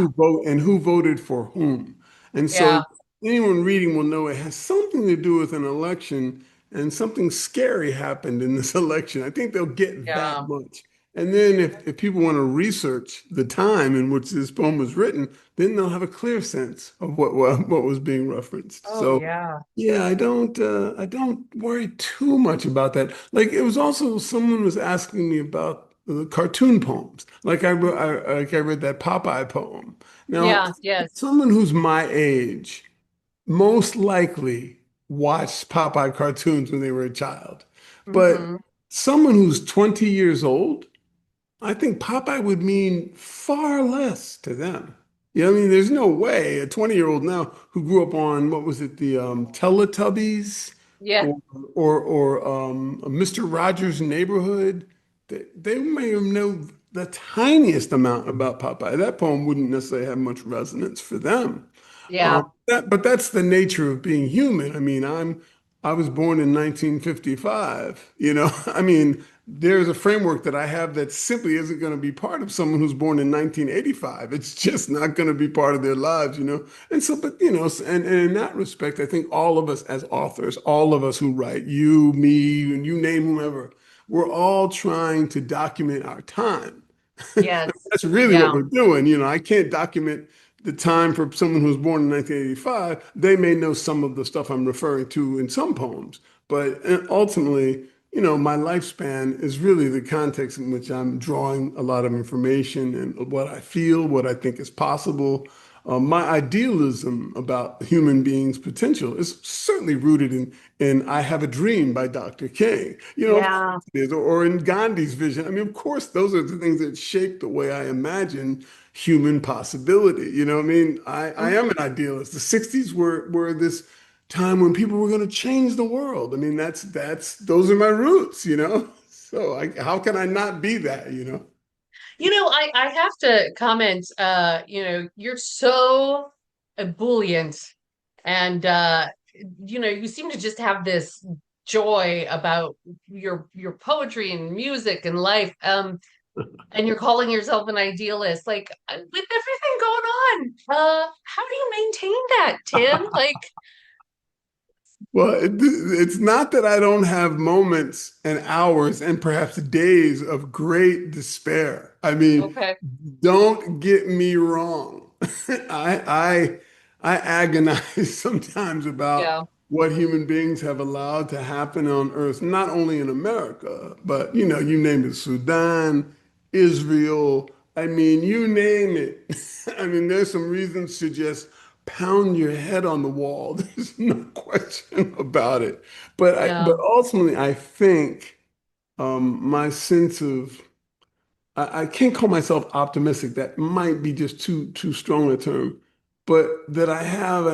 and who voted for whom. And so yeah, anyone reading will know it has something to do with an election and something scary happened in this election. I think they'll get that yeah, much. And then if people want to research the time in which this poem was written, then they'll have a clear sense of what was being referenced. oh So yeah, yeah, I don't worry too much about that. Like it was also someone was asking me about the cartoon poems. Like I read that Popeye poem. Now, yeah, yes, someone who's my age most likely watched Popeye cartoons when they were a child. But mm-hmm. someone who's 20 years old, I think Popeye would mean far less to them. You know, what I mean, there's no way a 20-year-old now who grew up on what was it, the Teletubbies Yeah, or Mr. Rogers' Neighborhood, they may have known the tiniest amount about Popeye. That poem wouldn't necessarily have much resonance for them. yeah, But that's the nature of being human. I mean, I was born in 1955. You know, I mean, there's a framework that I have that simply isn't going to be part of someone who's born in 1985. It's just not going to be part of their lives, you know. And so, but and in that respect, I think all of us as authors, all of us who write, you, me, and you name whomever, we're all trying to document our time. yes, That's really what yeah, we're doing. You know, I can't document the time for someone who was born in 1985. They may know some of the stuff I'm referring to in some poems, but ultimately, my lifespan is really the context in which I'm drawing a lot of information and what I feel, what I think is possible. My idealism about human beings' potential is certainly rooted in I Have a Dream by Dr. King. Of course yeah, it is, or in Gandhi's vision. I mean, of course, those are the things that shape the way I imagine human possibility. You know what I mean? I am hmm an idealist. The 60s were this time when people were going to change the world. I mean, those are my roots, you know? So how can I not be that, you know? I have to comment. You're so ebullient, and you seem to just have this joy about your poetry and music and life. And you're calling yourself an idealist. Like with everything going on, how do you maintain that, Tim? Like, Well, it's not that I don't have moments and hours and perhaps days of great despair. I mean, okay, don't get me wrong. I I agonize sometimes about yeah, what human beings have allowed to happen on Earth, not only in America, but you name it, Sudan, Israel. I mean, you name it. I mean, there's some reasons to just pound your head on the wall. There's no question about it. But yeah, ultimately, I think my sense of I can't call myself optimistic. That might be just too strong a term, but that I have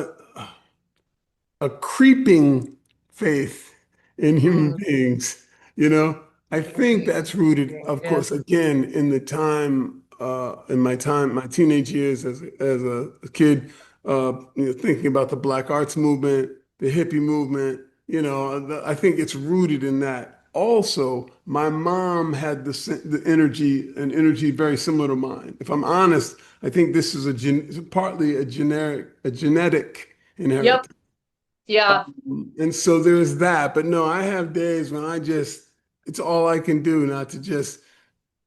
a creeping faith in human mm, beings. You know, I think okay, that's rooted, of course, yes, again, in the time, my teenage years as a kid, thinking about the Black Arts movement, the hippie movement. I think it's rooted in that also my mom had the energy, an energy very similar to mine. If I'm honest, I think this is partly a genetic Yep. inheritance. Yeah. And so there's that. But no, I have days when it's all I can do not to just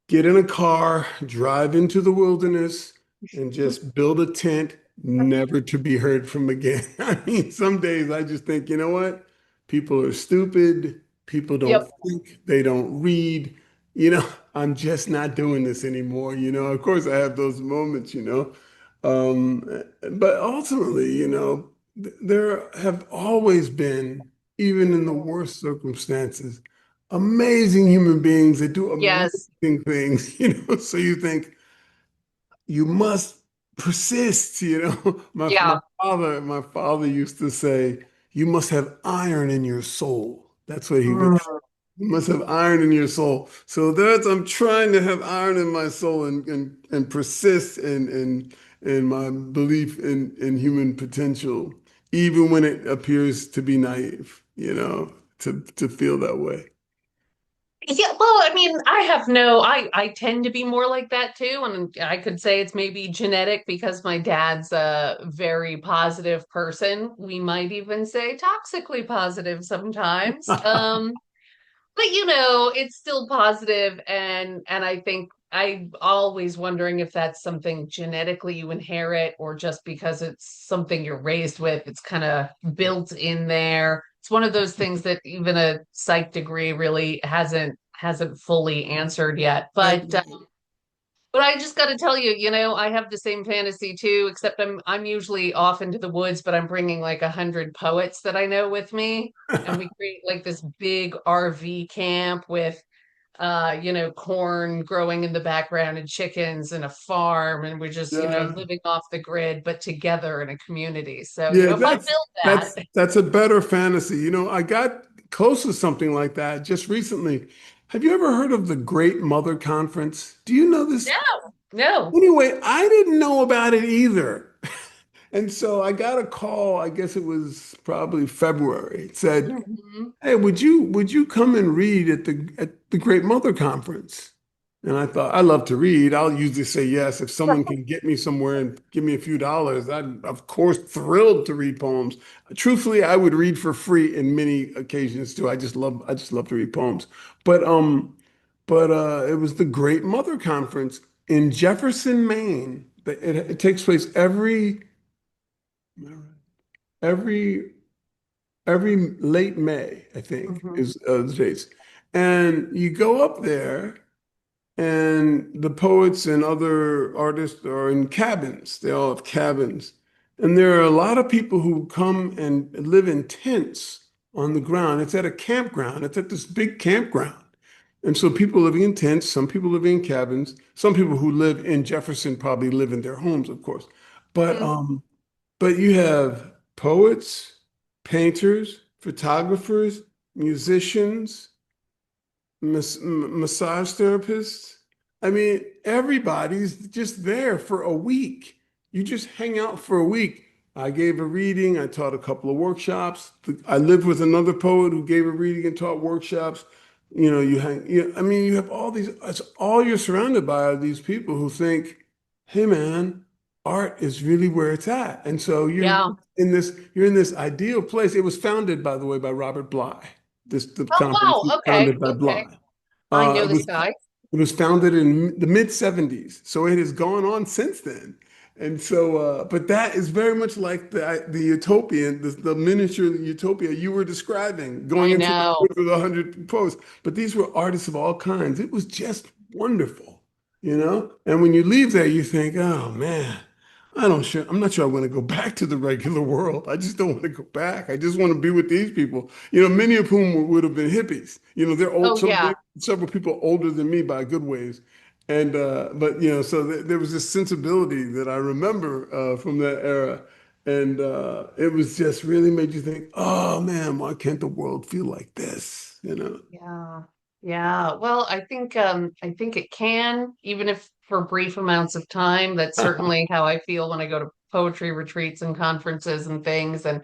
get in a car, drive into the wilderness, and just build a tent, never to be heard from again. I mean, some days I just think, you know what? People are stupid. People don't Yep. think, they don't read. You know, I'm just not doing this anymore. Of course, I have those moments. But ultimately, there have always been, even in the worst circumstances, amazing human beings that do Yes. amazing things. So you think you must persist. My Yeah. father used to say, you must have iron in your soul. That's what he would. Mm. You must have iron in your soul. So that's I'm trying to have iron in my soul and persist in my belief in human potential, even when it appears to be naive, to feel that way. Yeah, well, I mean, I tend to be more like that too, and I could say it's maybe genetic because my dad's a very positive person. We might even say toxically positive sometimes. But it's still positive, and I think I'm always wondering if that's something genetically you inherit or just because it's something you're raised with. It's kind of built in there. It's one of those things that even a psych degree really hasn't fully answered yet. But I just got to tell you, I have the same fantasy too, except I'm usually off into the woods, but I'm bringing like 100 poets that I know with me, and we create like this big RV camp with corn growing in the background and chickens and a farm, and we're just, Yeah. living off the grid, but together in a community. So, Yeah, if I that's build that, that's that's a better fantasy. I got close to something like that just recently. Have you ever heard of the Great Mother Conference? Do you know this? no, no. Anyway, I didn't know about it either. And so I got a call, I guess it was probably February. It said, Mhm. "Hey, would you come and read at the Great Mother Conference?" And I thought, I love to read. I'll usually say yes if someone can get me somewhere and give me a few dollars. I'm of course thrilled to read poems. Truthfully, I would read for free in many occasions too. I just love to read poems. But it was the Great Mother Conference in Jefferson, Maine. It takes place every every late May, I think, Mhm. is the dates. And you go up there, and the poets and other artists are in cabins. They all have cabins. And there are a lot of people who come and live in tents on the ground. It's at a campground, it's at this big campground. And so people living in tents, some people living in cabins, some people who live in Jefferson probably live in their homes, of course. But Mhm. you have poets, painters, photographers, musicians, massage therapists. I mean, everybody's just there for a week. You just hang out for a week. I gave a reading. I taught a couple of workshops. I lived with another poet who gave a reading and taught workshops. I mean, you have all these, it's all you're surrounded by are these people who think, hey man, art is really where it's at. And so Yeah. you're in this ideal place. It was founded, by the way, by Robert Bly. The Oh, conference was wow. Okay. founded by Okay. Bly. I Uh, know it this was guy. it was founded in the mid 70s, so it has gone on since then. And so, but that is very much like the utopian, the miniature utopia you were describing, going I into the know. woods with 100 posts. But these were artists of all kinds. It was just wonderful. And when you leave there, you think, oh man, I'm not sure I want to go back to the regular world. I just don't want to go back. I just want to be with these people. Many of whom would have been hippies. They're old. Oh, yeah. Several people older than me by good ways. And but so there was this sensibility that I remember from that era, and it was just really made you think, oh man, why can't the world feel like this? Yeah. Yeah. Well, I think it can, even if for brief amounts of time. That's certainly how I feel when I go to poetry retreats and conferences and things. And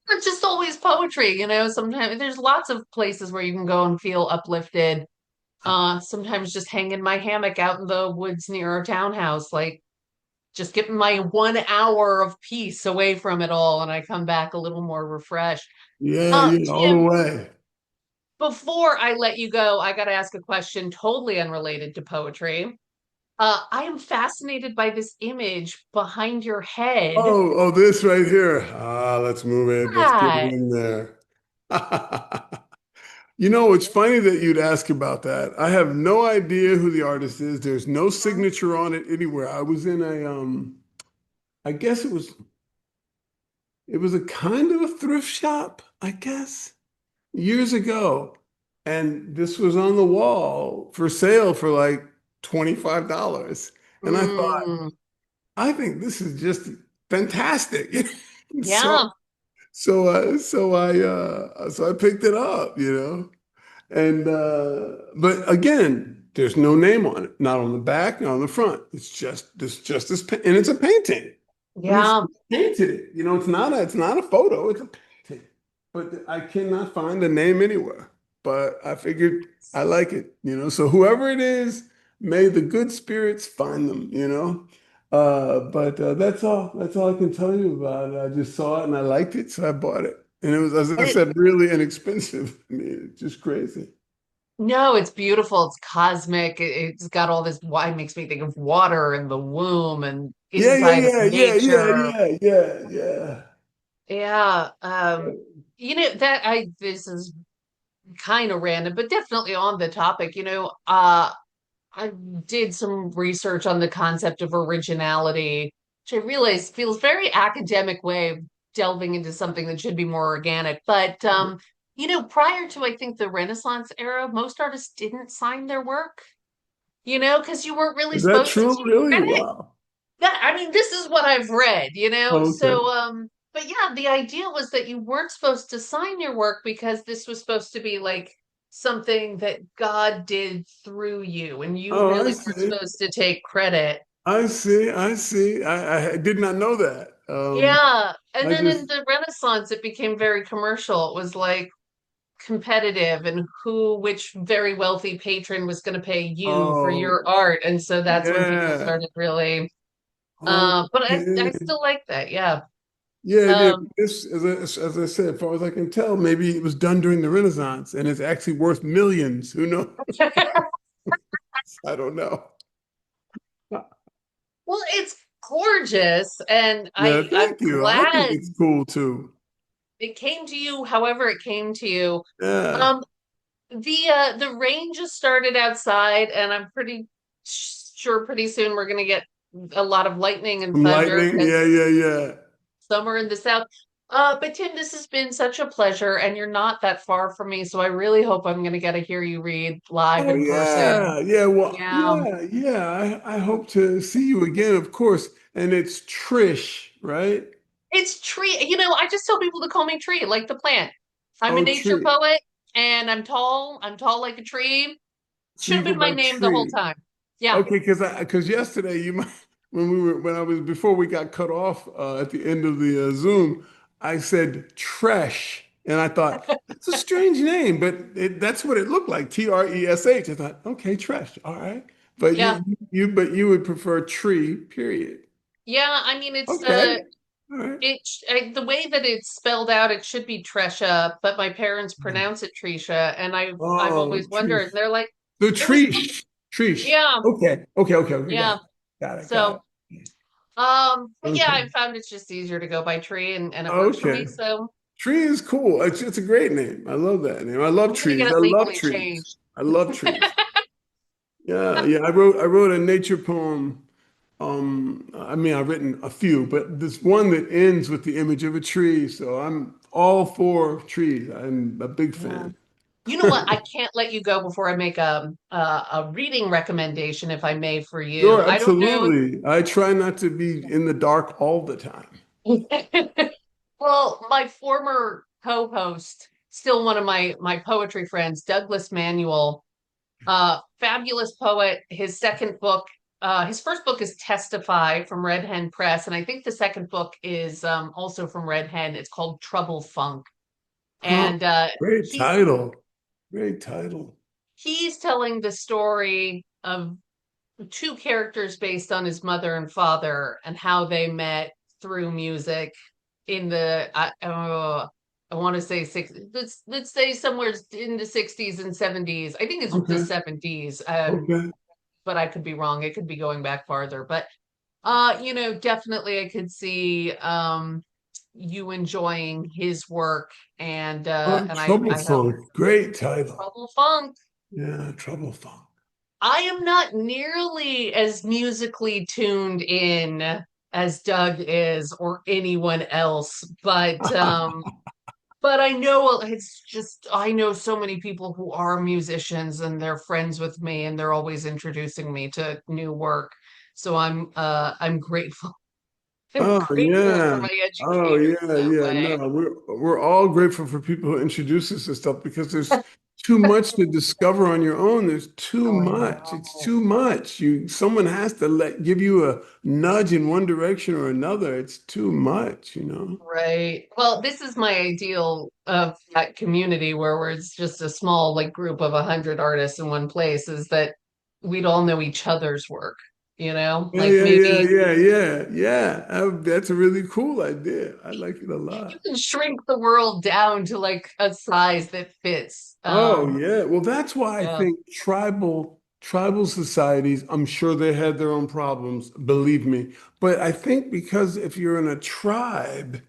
It's just always poetry, Sometimes there's lots of places where you can go and feel uplifted. Sometimes just hanging my hammock out in the woods near our townhouse, like just getting my 1 hour of peace away from it all, and I come back a little more refreshed. Yeah, yeah, all the Tim, way. before I let you go, I got to ask a question totally unrelated to poetry. I am fascinated by this image behind your head. Oh, this right here. Let's move it. Let's get it That, in there. You know, it's funny that you'd ask about that. I have no idea who the artist is. There's no signature on it anywhere. I was in I guess it was a kind of a thrift shop, I guess, years ago. And this was on the wall for sale for like $25. And I thought, mm, I think this is just fantastic. So yeah. so I picked it up, you know. And but again, there's no name on it, not on the back, not on the front. It's just this, and it's a painting. I mean, Yeah. someone painted it. You know, it's not a photo, it's a painting. But I cannot find a name anywhere. But I figured I like it, you know. So whoever it is, may the good spirits find them, you know. But that's all I can tell you about it. I just saw it and I liked it, so I bought it. And it was, as I It, said, really inexpensive. I mean, it's just crazy. no, it's beautiful. It's cosmic. It's got all this. Why makes me think of water and the womb and Yeah, yeah, inside of yeah, yeah, yeah, nature. yeah, yeah, yeah. Yeah. This is kind of random, but definitely on the topic. I did some research on the concept of originality, which I realize feels very academic way of delving into something that should be more organic. But prior to I think the Renaissance era, most artists didn't sign their work, because you weren't really Is that supposed to true, take really? credit. Wow. I mean, this is what I've read. Okay. But yeah, the idea was that you weren't supposed to sign your work because this was supposed to be like something that God did through you, and you Oh, I really weren't see. supposed to take credit. I see. I see. I did not know that. Yeah. And I then in just, the Renaissance, it became very commercial. It was like competitive and which very wealthy patron was going to pay you for oh, your art. And so that's when people yeah. started really, but I Okay. still like that. Yeah. Yeah, yeah. Um, This, as I said, as far as I can tell, maybe it was done during the Renaissance and it's actually worth millions. Who knows? I don't know. Well, it's gorgeous, and Yeah, I'm thank you. I think glad it's cool too. it came to you, however it came to you. Yeah. Um, the rain just started outside, and I'm pretty sure pretty soon we're gonna get a lot of lightning and Some thunder lightning. Yeah, because yeah, yeah. summer in the south. But Tim, this has been such a pleasure, and you're not that far from me, so I really hope I'm gonna get to hear you read live Oh in person. yeah, yeah. Well, Yeah. yeah, yeah. I hope to see you again, of course. And it's Trish, right? It's tree. I just tell people to call me tree, like the plant. I'm a Oh, nature tree. poet and I'm tall. I'm tall like a tree. So Should you have go been my by name the whole tree. time. Yeah. Okay, because yesterday you might when I was before we got cut off at the end of the Zoom, I said Tresh, and I thought that's a strange name, but that's what it looked like, Tresh. I thought, okay, Tresh, all right. But Yeah. you would prefer tree, period. Yeah. I mean, it's Okay, all right. the way that it's spelled out, it should be Tresha, but my parents pronounce it Tresha, and I've Oh, always wondered. Trish. They're like, The it was, Trish. Trish. yeah, Okay, okay, okay, okay. Got yeah. it. Got it. Got So, it. but yeah, Okay. I found it's just easier to go by tree, and it works for me. Okay. So Tree is cool. It's a great name. I love that name. I love I'm gonna get trees. it I love legally trees. changed. I love trees. Yeah, yeah. I wrote a nature poem. I mean, I've written a few, but this one that ends with the image of a tree. So I'm all for trees. I'm a big Yeah. fan. You know what? I can't let you go before I make a reading recommendation, if I may, for you. Sure, I don't know. absolutely. I try not to be in the dark all the time. Well, my former co-host, still one of my poetry friends, Douglas Manuel, fabulous poet. His second book his first book is Testify from Red Hen Press, and I think the second book is also from Red Hen. It's called Trouble Funk, Huh. and Great he's title. Great title. he's telling the story of two characters based on his mother and father and how they met through music in the I want to say six. Let's say somewhere in the 60s and 70s. I think it's the Okay. 70s. Okay. But I could be wrong. It could be going back farther. But definitely I could see you enjoying his work and Trouble I hope Funk. Great title. Trouble Funk. Yeah, Trouble Funk. I am not nearly as musically tuned in as Doug is or anyone else, but I know it's just I know so many people who are musicians and they're friends with me and they're always introducing me to new work. So I'm grateful. I'm Oh grateful for yeah. my Oh educators yeah, that yeah. way. No, we're all grateful for people who introduce us to stuff because there's too much to discover on your own. There's too Oh, I much. It's know. too much. Someone has to give you a nudge in one direction or another. It's too much, you know. Right. Well, this is my ideal of that community where it's just a small like group of 100 artists in one place is that we'd all know each other's work, Yeah, like yeah, yeah, maybe yeah, yeah, yeah. That's a really cool idea. I like it a you lot. can shrink the world down to like a size that fits. Oh yeah. Well, that's why I Yeah. think tribal societies, I'm sure they had their own problems, believe me. But I think because if you're in a tribe,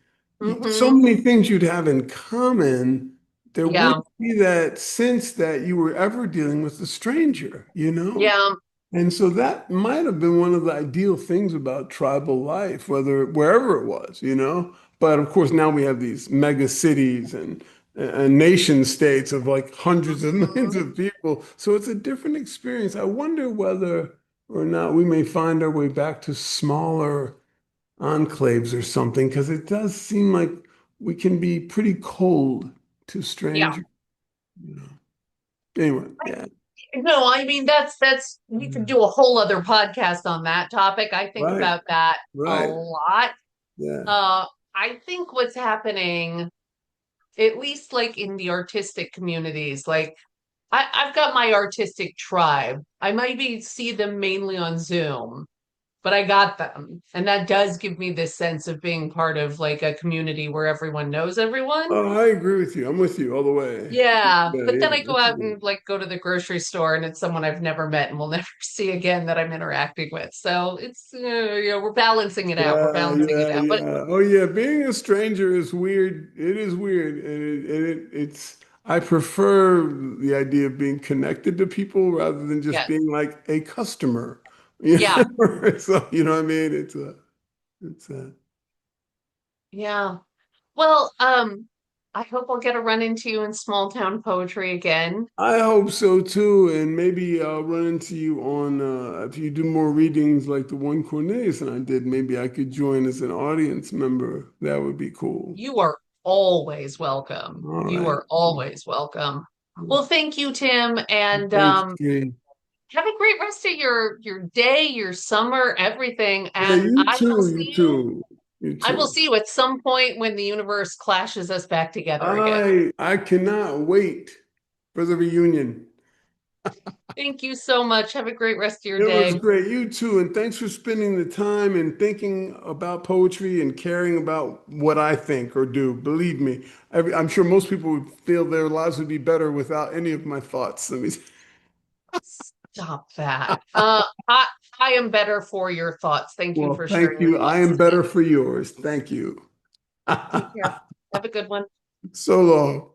so Hmm. many things you'd have in common, there Yeah. wouldn't be that sense that you were ever dealing with a stranger, you know? Yeah. And so that might have been one of the ideal things about tribal life, wherever it was, you know. But of course, now we have these mega cities and nation states of like hundreds of millions Mhm. of people. So it's a different experience. I wonder whether or not we may find our way back to smaller enclaves or something, because it does seem like we can be pretty cold to Yeah. strangers, you know. Anyway, yeah. No, I mean that's we could Yeah. do a whole other podcast on that topic. I think Right, about that a right. lot. Yeah. Uh, I think what's happening, at least like in the artistic communities, like I've got my artistic tribe. I maybe see them mainly on Zoom, but I got them. And that does give me this sense of being part of like a community where everyone knows everyone. Oh, I agree with you. I'm with you all the way. Yeah, Yeah, but then yeah, I go that's out good. and like go to the grocery store and it's someone I've never met and will never see again that I'm interacting with. So it's we're balancing it out. We're Yeah, balancing it yeah, out. But yeah. Oh, yeah. Being a stranger is weird. It is weird, it's. I prefer the idea of being connected to people rather than just yeah, being like a customer. You yeah, know? So, you know what I mean? It's a. yeah. Well, I hope I'll get a run into you in small town poetry again. I hope so too, and maybe I'll run into you on if you do more readings like the one Cornelius and I did. Maybe I could join as an audience member. That would be cool. You are always welcome. All You right. are always welcome. Well, thank you, Tim, and Thanks, Jane. have a great rest of your day, your summer, everything. Yeah, And you too, you too, you I will too. see you at some point when the universe clashes us back together again. I cannot wait for the reunion. Thank you so much. Have a great rest of your It was day. great. You too. And thanks for spending the time and thinking about poetry and caring about what I think or do. Believe me, I'm sure most people would feel their lives would be better without any of my thoughts. Let me. Stop that. I am better for your thoughts. Thank you Well, for thank sharing your you. I thoughts am with me. better for yours. Thank you. Take care. Have a good one. So long.